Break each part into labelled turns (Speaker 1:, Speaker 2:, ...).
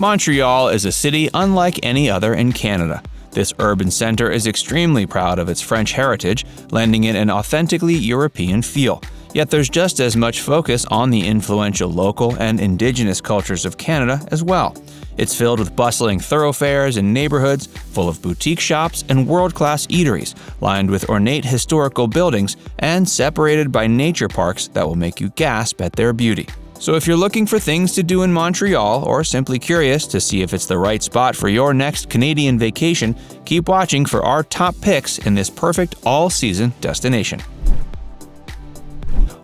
Speaker 1: Montreal is a city unlike any other in Canada. This urban center is extremely proud of its French heritage, lending it an authentically European feel. Yet there's just as much focus on the influential local and Indigenous cultures of Canada as well. It's filled with bustling thoroughfares and neighborhoods, full of boutique shops and world-class eateries, lined with ornate historical buildings, and separated by nature parks that will make you gasp at their beauty. So if you're looking for things to do in Montreal, or simply curious to see if it's the right spot for your next Canadian vacation, keep watching for our top picks in this perfect all-season destination.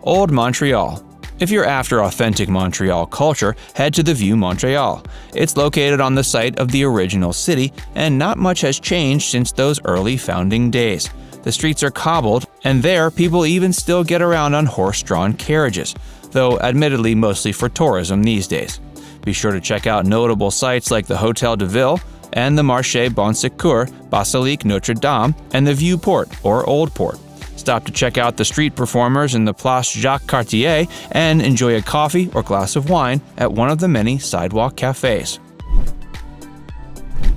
Speaker 1: Old Montreal. If you're after authentic Montreal culture, head to the Vieux-Montréal. It's located on the site of the original city, and not much has changed since those early founding days. The streets are cobbled, and there people even still get around on horse-drawn carriages, though admittedly mostly for tourism these days. Be sure to check out notable sites like the Hôtel de Ville and the Marché Bon Secours, Basilique Notre-Dame, and the Vieux Port or Old Port. Stop to check out the street performers in the Place Jacques-Cartier and enjoy a coffee or glass of wine at one of the many sidewalk cafes.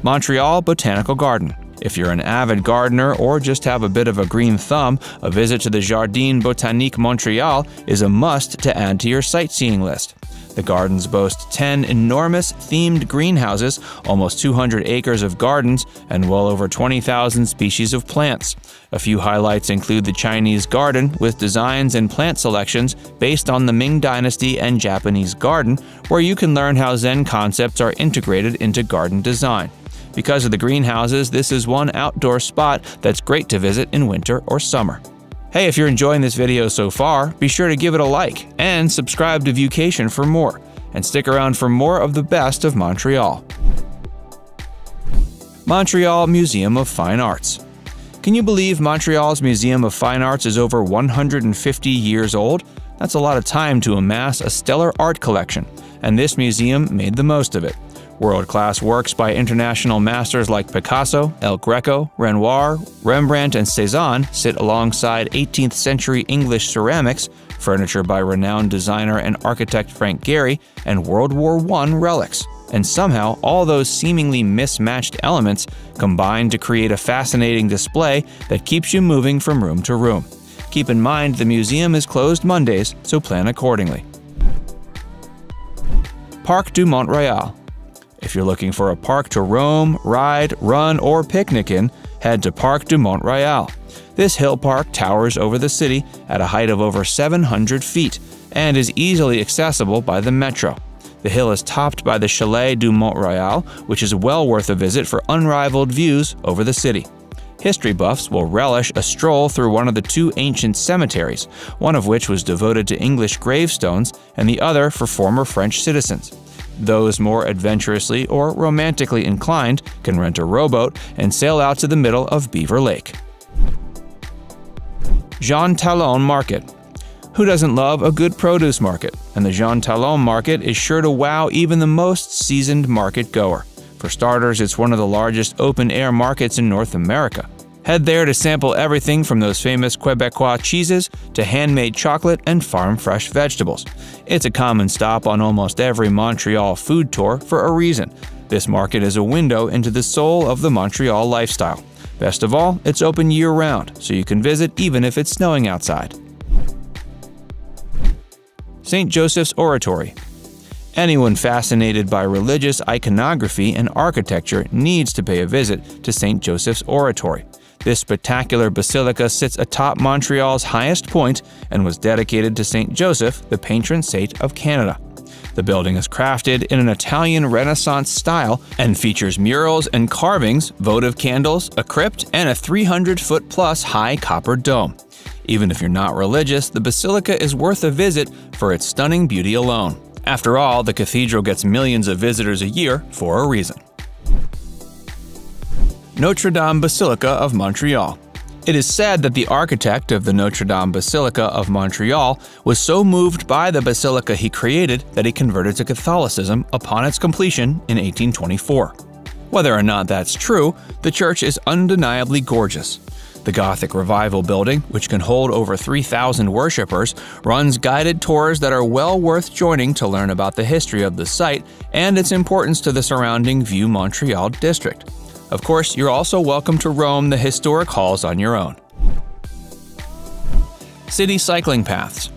Speaker 1: Montreal Botanical Garden. If you're an avid gardener or just have a bit of a green thumb, a visit to the Jardin Botanique Montreal is a must to add to your sightseeing list. The gardens boast 10 enormous themed greenhouses, almost 200 acres of gardens, and well over 20,000 species of plants. A few highlights include the Chinese garden with designs and plant selections based on the Ming Dynasty and Japanese garden, where you can learn how Zen concepts are integrated into garden design. Because of the greenhouses, this is one outdoor spot that's great to visit in winter or summer. Hey, if you're enjoying this video so far, be sure to give it a like and subscribe to Viewcation for more, and stick around for more of the best of Montreal. Montreal Museum of Fine Arts. Can you believe Montreal's Museum of Fine Arts is over 150 years old? That's a lot of time to amass a stellar art collection, and this museum made the most of it. World-class works by international masters like Picasso, El Greco, Renoir, Rembrandt, and Cézanne sit alongside 18th century English ceramics, furniture by renowned designer and architect Frank Gehry, and World War I relics. And somehow, all those seemingly mismatched elements combine to create a fascinating display that keeps you moving from room to room. Keep in mind the museum is closed Mondays, so plan accordingly. Parc du Mont-Royal. If you're looking for a park to roam, ride, run, or picnic in, head to Parc du Mont-Royal. This hill park towers over the city at a height of over 700 feet and is easily accessible by the metro. The hill is topped by the Chalet du Mont-Royal, which is well worth a visit for unrivaled views over the city. History buffs will relish a stroll through one of the two ancient cemeteries, one of which was devoted to English gravestones and the other for former French citizens. Those more adventurously or romantically inclined can rent a rowboat and sail out to the middle of Beaver Lake. Jean-Talon Market. Who doesn't love a good produce market? And the Jean-Talon Market is sure to wow even the most seasoned market goer. For starters, it's one of the largest open-air markets in North America. Head there to sample everything from those famous Quebecois cheeses to handmade chocolate and farm-fresh vegetables. It's a common stop on almost every Montreal food tour for a reason. This market is a window into the soul of the Montreal lifestyle. Best of all, it's open year-round, so you can visit even if it's snowing outside. St. Joseph's Oratory. Anyone fascinated by religious iconography and architecture needs to pay a visit to St. Joseph's Oratory. This spectacular basilica sits atop Montreal's highest point and was dedicated to St. Joseph, the patron saint of Canada. The building is crafted in an Italian Renaissance style and features murals and carvings, votive candles, a crypt, and a 300-foot-plus high copper dome. Even if you're not religious, the basilica is worth a visit for its stunning beauty alone. After all, the cathedral gets millions of visitors a year for a reason. Notre-Dame Basilica of Montreal. It is said that the architect of the Notre-Dame Basilica of Montreal was so moved by the basilica he created that he converted to Catholicism upon its completion in 1824. Whether or not that's true, the church is undeniably gorgeous. The Gothic Revival building, which can hold over 3,000 worshippers, runs guided tours that are well worth joining to learn about the history of the site and its importance to the surrounding Vieux-Montréal district. Of course, you're also welcome to roam the historic halls on your own. City cycling paths.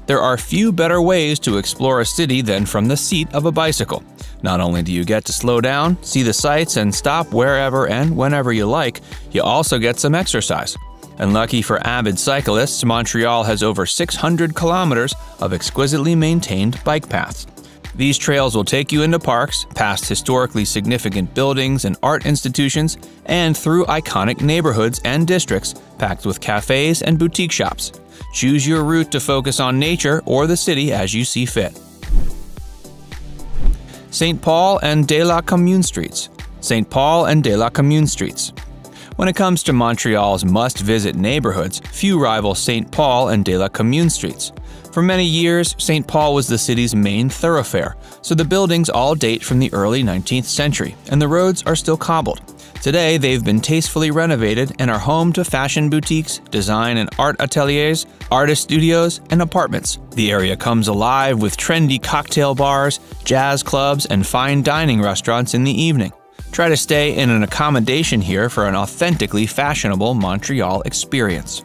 Speaker 1: There are few better ways to explore a city than from the seat of a bicycle. Not only do you get to slow down, see the sights, and stop wherever and whenever you like, you also get some exercise. And lucky for avid cyclists, Montreal has over 600 kilometers of exquisitely maintained bike paths. These trails will take you into parks, past historically significant buildings and art institutions, and through iconic neighborhoods and districts packed with cafes and boutique shops. Choose your route to focus on nature or the city as you see fit. St. Paul and de la Commune streets. St. Paul and de la Commune streets. When it comes to Montreal's must-visit neighborhoods, few rival St. Paul and de la Commune streets. For many years, St. Paul was the city's main thoroughfare, so the buildings all date from the early 19th century, and the roads are still cobbled. Today, they've been tastefully renovated and are home to fashion boutiques, design and art ateliers, artist studios, and apartments. The area comes alive with trendy cocktail bars, jazz clubs, and fine dining restaurants in the evening. Try to stay in an accommodation here for an authentically fashionable Montreal experience.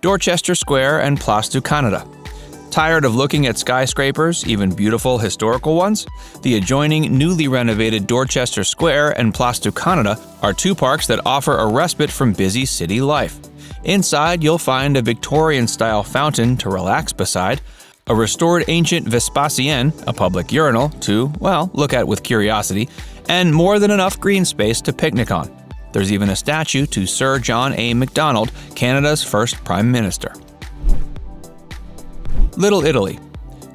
Speaker 1: Dorchester Square and Place du Canada. Tired of looking at skyscrapers, even beautiful historical ones? The adjoining, newly renovated Dorchester Square and Place du Canada are two parks that offer a respite from busy city life. Inside, you'll find a Victorian-style fountain to relax beside, a restored ancient Vespasienne, a public urinal to, well, look at with curiosity, and more than enough green space to picnic on. There's even a statue to Sir John A. Macdonald, Canada's first Prime Minister. Little Italy.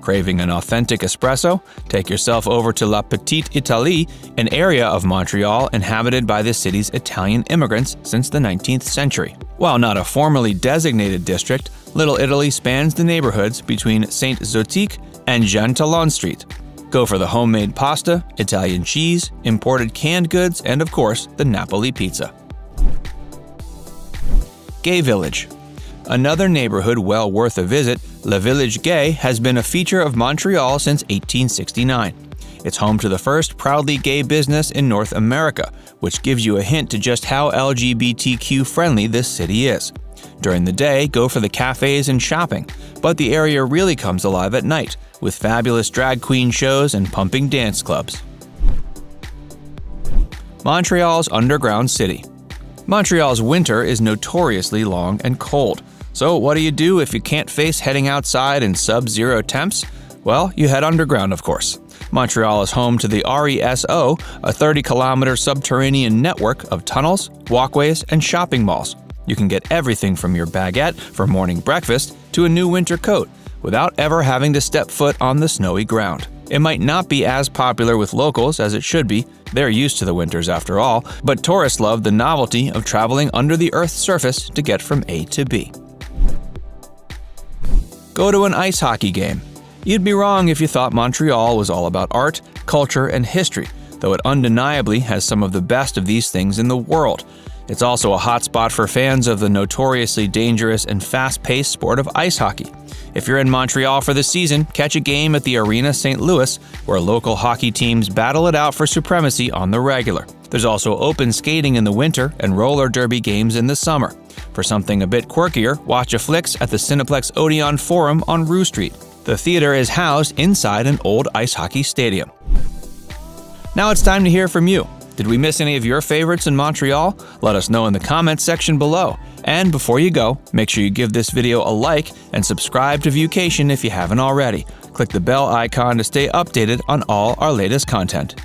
Speaker 1: Craving an authentic espresso? Take yourself over to La Petite Italie, an area of Montreal inhabited by the city's Italian immigrants since the 19th century. While not a formally designated district, Little Italy spans the neighborhoods between Saint-Zotique and Jean-Talon Street. Go for the homemade pasta, Italian cheese, imported canned goods, and of course, the Napoli pizza. Gay Village. Another neighborhood well worth a visit, Le Village Gai has been a feature of Montreal since 1869. It's home to the first proudly gay business in North America, which gives you a hint to just how LGBTQ-friendly this city is. During the day, go for the cafes and shopping, but the area really comes alive at night, with fabulous drag queen shows and pumping dance clubs. Montreal's underground city. Montreal's winter is notoriously long and cold. So what do you do if you can't face heading outside in sub-zero temps? Well, you head underground, of course. Montreal is home to the RESO, a 30-kilometer subterranean network of tunnels, walkways, and shopping malls. You can get everything from your baguette for morning breakfast to a new winter coat without ever having to step foot on the snowy ground. It might not be as popular with locals as it should be. They're used to the winters after all, but tourists love the novelty of traveling under the Earth's surface to get from A to B. Go to an ice hockey game. You'd be wrong if you thought Montreal was all about art, culture, and history, though it undeniably has some of the best of these things in the world. It's also a hotspot for fans of the notoriously dangerous and fast-paced sport of ice hockey. If you're in Montreal for the season, catch a game at the Arena St. Louis, where local hockey teams battle it out for supremacy on the regular. There's also open skating in the winter and roller derby games in the summer. For something a bit quirkier, watch a flicks at the Cineplex Odeon Forum on Rue Street. The theater is housed inside an old ice hockey stadium. Now it's time to hear from you. Did we miss any of your favorites in Montreal? Let us know in the comments section below. And before you go, make sure you give this video a like and subscribe to Viewcation if you haven't already. Click the bell icon to stay updated on all our latest content.